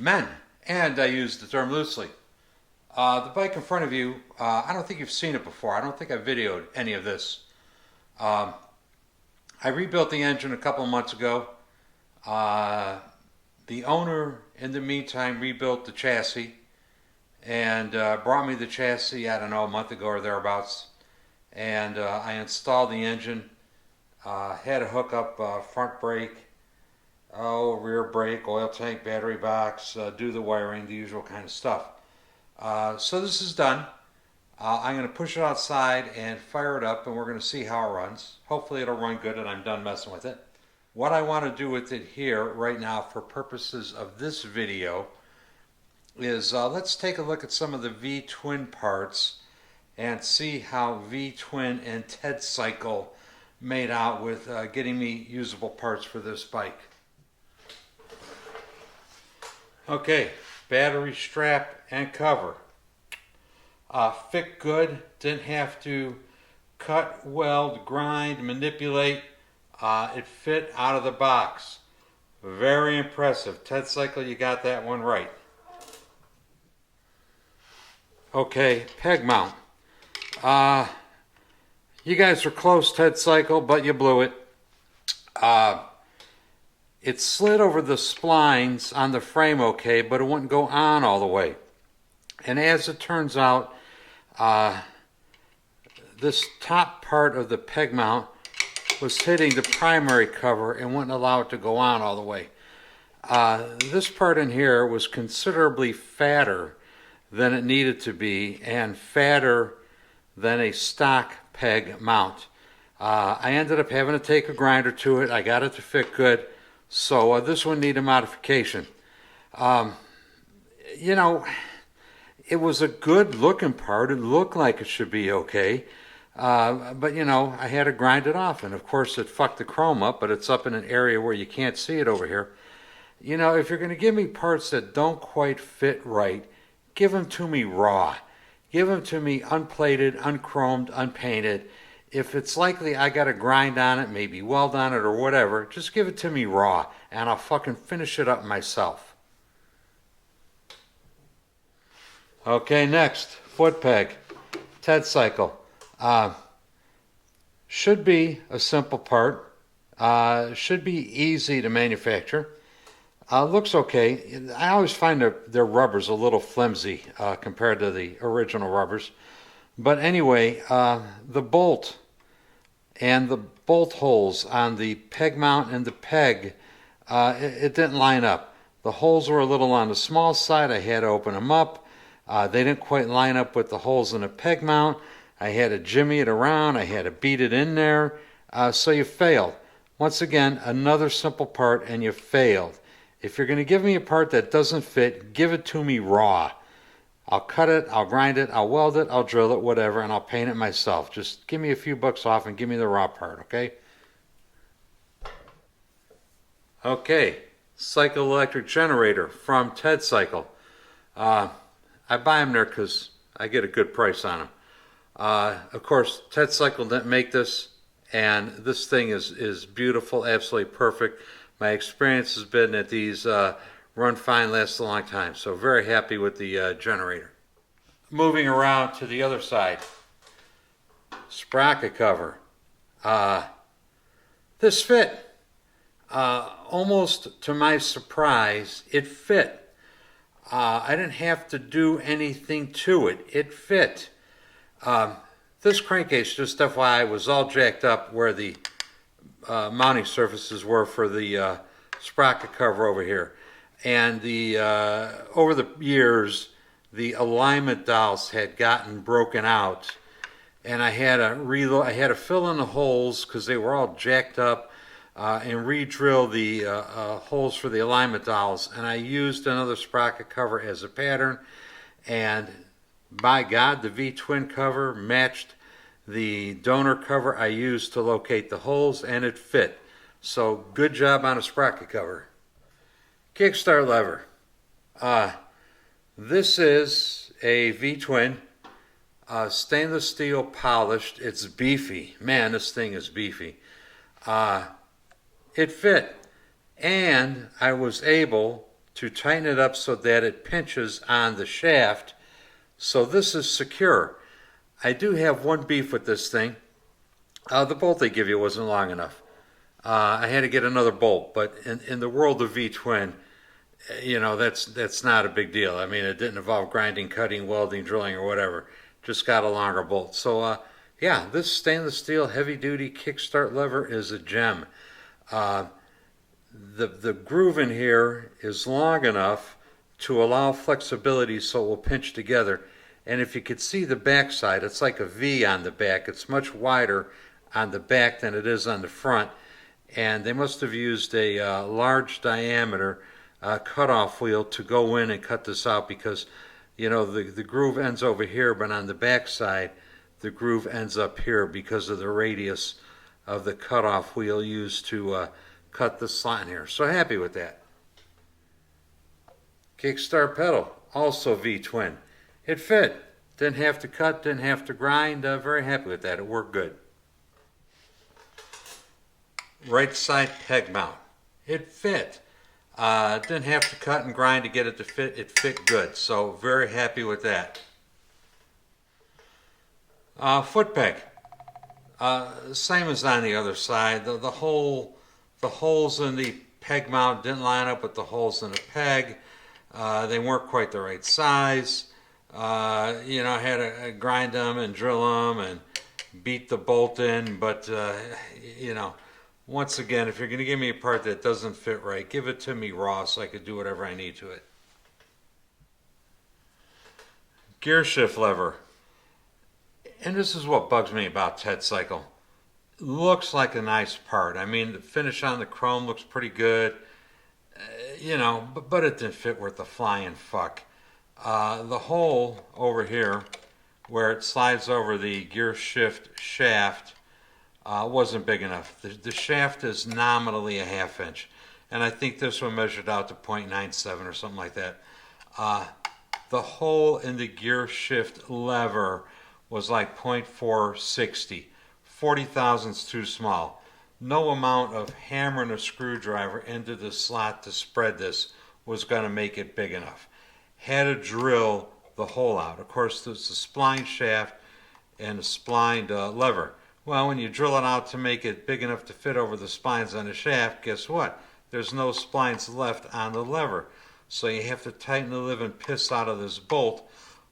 men, and I use the term loosely. The bike in front of you, I don't think you've seen it before. I don't think I videoed any of this. I rebuilt the engine a couple of months ago. The owner, in the meantime, rebuilt the chassis and brought me the chassis, I don't know, a month ago or thereabouts. And I installed the engine, had to hook up front brake, rear brake, oil tank, battery box, do the wiring, the usual kind of stuff. So this is done. I'm going to push it outside and fire it up, and we're going to see how it runs. Hopefully it'll run good and I'm done messing with it. What I want to do with it here right now for purposes of this video is let's take a look at some of the V-twin parts and see how V-twin and TED Cycle made out with getting me usable parts for this bike. Okay, battery strap and cover. Fit good, didn't have to cut, weld, grind, manipulate. It fit out of the box. Very impressive. TED Cycle, you got that one right. Okay, peg mount. You guys were close, TED Cycle, but you blew it. It slid over the splines on the frame okay, but it wouldn't go on all the way. And as it turns out, this top part of the peg mount was hitting the primary cover and wouldn't allow it to go on all the way. This part in here was considerably fatter than it needed to be and fatter than a stock peg mount. I ended up having to take a grinder to it. I got it to fit good. So this one needed modification. You know, it was a good looking part. It looked like it should be okay. But you know, I had to grind it off, and of course it fucked the chrome up, but it's up in an area where you can't see it over here. You know, if you're going to give me parts that don't quite fit right, give them to me raw. Give them to me unplated, unchromed, unpainted. If it's likely I got to grind on it, maybe weld on it or whatever, just give it to me raw, and I'll fucking finish it up myself. Okay, next, foot peg, TED Cycle. Should be a simple part. Should be easy to manufacture. Looks okay. I always find their rubbers a little flimsy compared to the original rubbers. But anyway, the bolt and the bolt holes on the peg mount and the peg, it didn't line up. The holes were a little on the small side. I had to open them up. They didn't quite line up with the holes in the peg mount. I had to jimmy it around. I had to beat it in there. So you failed. Once again, another simple part and you failed. If you're going to give me a part that doesn't fit, give it to me raw. I'll cut it, I'll grind it, I'll weld it, I'll drill it, whatever, and I'll paint it myself. Just give me a few bucks off and give me the raw part, okay? Okay, Cycle electric generator from TED Cycle. I buy them there because I get a good price on them. Of course, TED Cycle didn't make this, and this thing is beautiful, absolutely perfect. My experience has been that these run fine, last a long time, so very happy with the generator. Moving around to the other side, sprocket cover. This fit. Almost to my surprise, it fit. I didn't have to do anything to it. It fit. This crankcase, just FYI, was all jacked up where the mounting surfaces were for the sprocket cover over here. And the over the years, the alignment dowels had gotten broken out, and I had to reload. I had to fill in the holes because they were all jacked up, and re-drill the holes for the alignment dowels. And I used another sprocket cover as a pattern, and by God, the V-twin cover matched the donor cover I used to locate the holes, and it fit. So good job on a sprocket cover. Kickstart lever. This is a V-twin, stainless steel polished. It's beefy. Man, this thing is beefy. It fit, and I was able to tighten it up so that it pinches on the shaft. So this is secure. I do have one beef with this thing. The bolt they give you wasn't long enough. I had to get another bolt, but in the world of V-twin, that's not a big deal. I mean, it didn't involve grinding, cutting, welding, drilling, or whatever. Just got a longer bolt. So, yeah, this stainless steel heavy-duty Kickstart lever is a gem. The groove in here is long enough to allow flexibility so it will pinch together. And if you could see the back side, it's like a V on the back. It's much wider on the back than it is on the front. And they must have used a large diameter cutoff wheel to go in and cut this out because, the groove ends over here, but on the back side, the groove ends up here because of the radius of the cutoff wheel used to cut the slot in here. So happy with that. Kickstart pedal, also V-twin. It fit. Didn't have to cut, didn't have to grind. Very happy with that. It worked good. Right side peg mount. It fit. Didn't have to cut and grind to get it to fit. It fit good. So very happy with that. Footpeg. Same as on the other side. The holes in the peg mount didn't line up with the holes in the peg. They weren't quite the right size. I had to grind them and drill them and beat the bolt in, but once again, if you're going to give me a part that doesn't fit right, give it to me raw so I could do whatever I need to it. Gear shift lever. And this is what bugs me about Ted Cycle. Looks like a nice part. I mean, the finish on the chrome looks pretty good, but it didn't fit worth the flying fuck. The hole over here where it slides over the gear shift shaft wasn't big enough. The shaft is nominally a ½ inch, and I think this one measured out to 0.97 or something like that. The hole in the gear shift lever was like 0.460. 40 thousandths too small. No amount of hammering a screwdriver into the slot to spread this was going to make it big enough. Had to drill the hole out. Of course, there's the spline shaft and a splined lever. Well, when you drill it out to make it big enough to fit over the splines on the shaft, guess what? There's no splines left on the lever. So you have to tighten the living piss out of this bolt.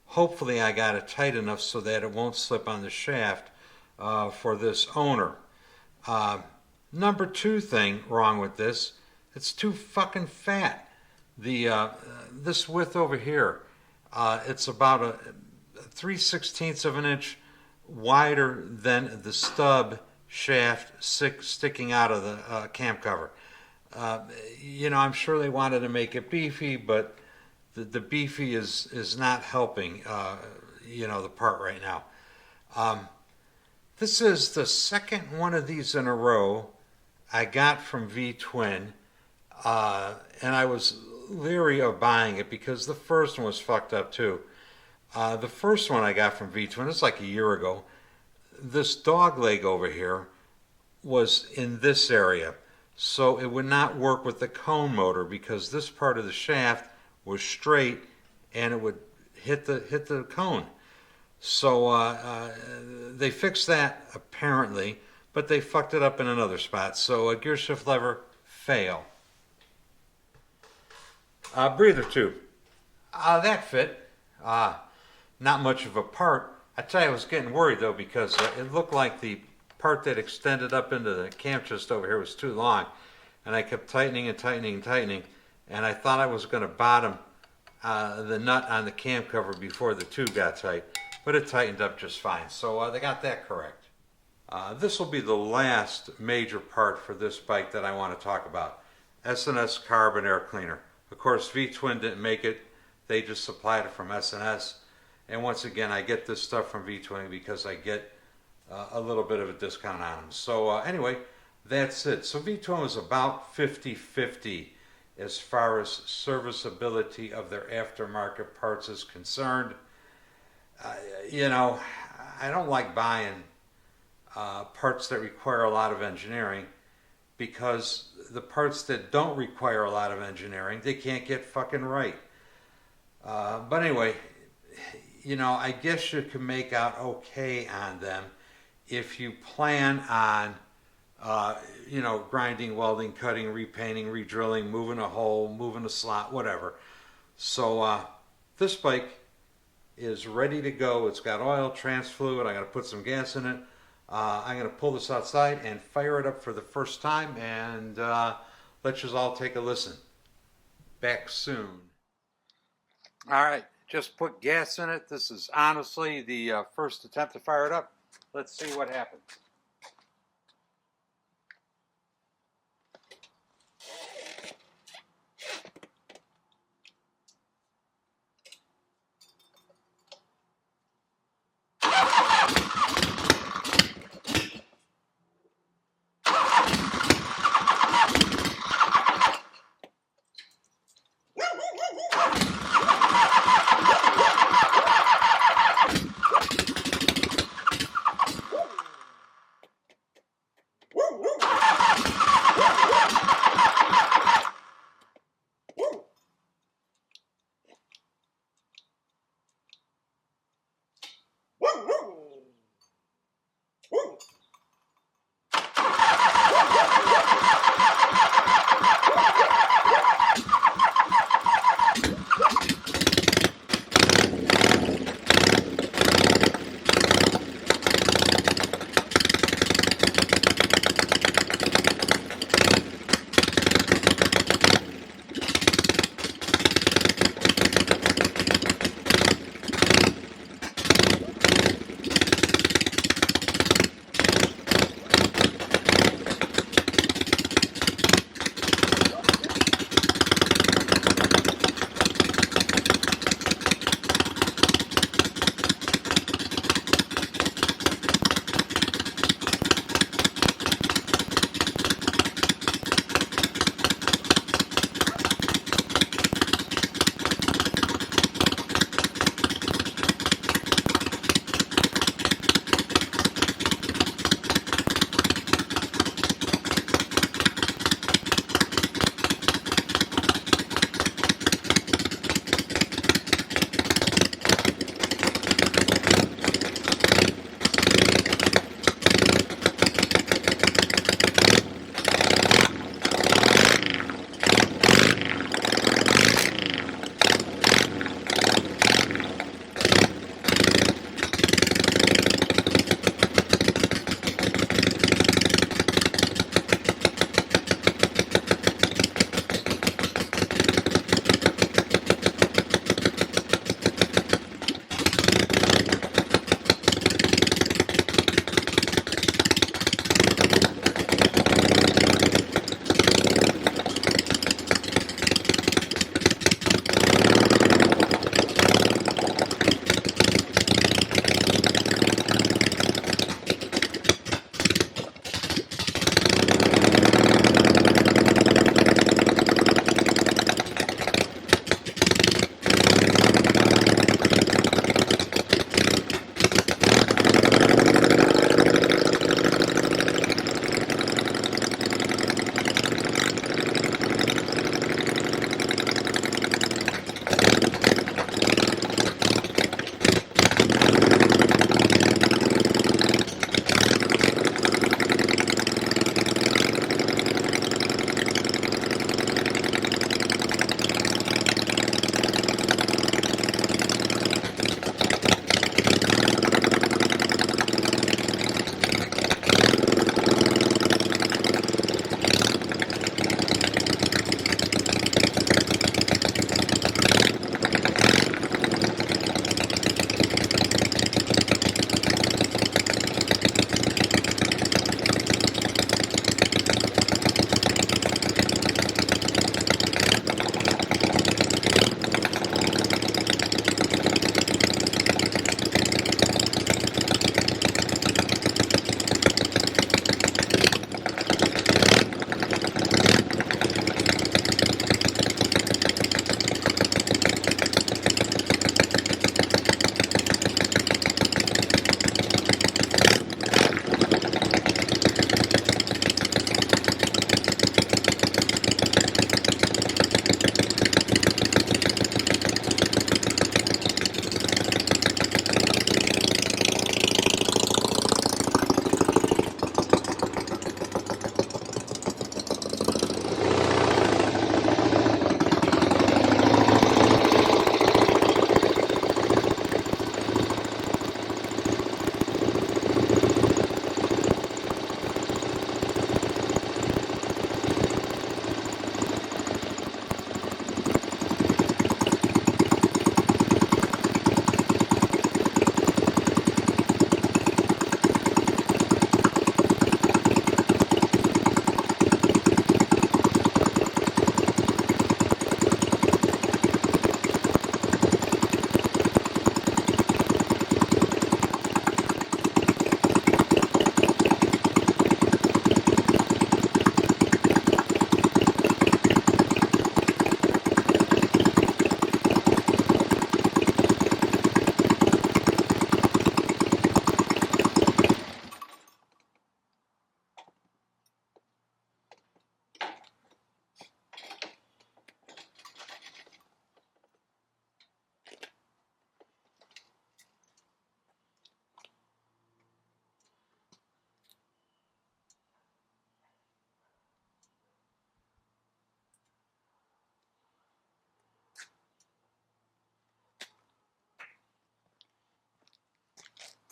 Hopefully I got it tight enough so that it won't slip on the shaft for this owner. Number two thing wrong with this, it's too fucking fat. This width over here, it's about a 3/16 of an inch wider than the stub shaft sticking out of the cam cover. I'm sure they wanted to make it beefy, but the beefy is not helping the part right now. This is the second one of these in a row I got from V-twin, and I was leery of buying it because the first one was fucked up too. The first one I got from V-twin, it's like a year ago. This dog leg over here was in this area, so it would not work with the cone motor because this part of the shaft was straight and it would hit the cone. So they fixed that apparently, but they fucked it up in another spot. So a gear shift lever, fail. Breather tube. That fit. Not much of a part. I tell you, I was getting worried though because it looked like the part that extended up into the cam chest over here was too long, and I kept tightening and tightening and tightening, and I thought I was going to bottom the nut on the cam cover before the tube got tight, but it tightened up just fine. So they got that correct. This will be the last major part for this bike that I want to talk about. S&S Carbon Air Cleaner. Of course, V-twin didn't make it. They just supplied it from S&S. And once again, I get this stuff from V-twin because I get a little bit of a discount on them. So anyway, that's it. So V-twin was about 50-50 as far as serviceability of their aftermarket parts is concerned. I don't like buying parts that require a lot of engineering because the parts that don't require a lot of engineering, they can't get fucking right. But anyway, I guess you can make out okay on them if you plan on, grinding, welding, cutting, repainting, redrilling, moving a hole, moving a slot, whatever. So this bike is ready to go. It's got oil, trans fluid. I got to put some gas in it. I'm going to pull this outside and fire it up for the first time, and let you all take a listen. Back soon. All right, just put gas in it. This is honestly the first attempt to fire it up. Let's see what happens.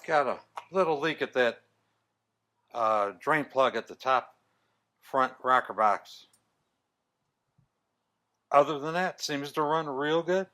Got a little leak at that drain plug at the top front rocker box. Other than that, seems to run real good.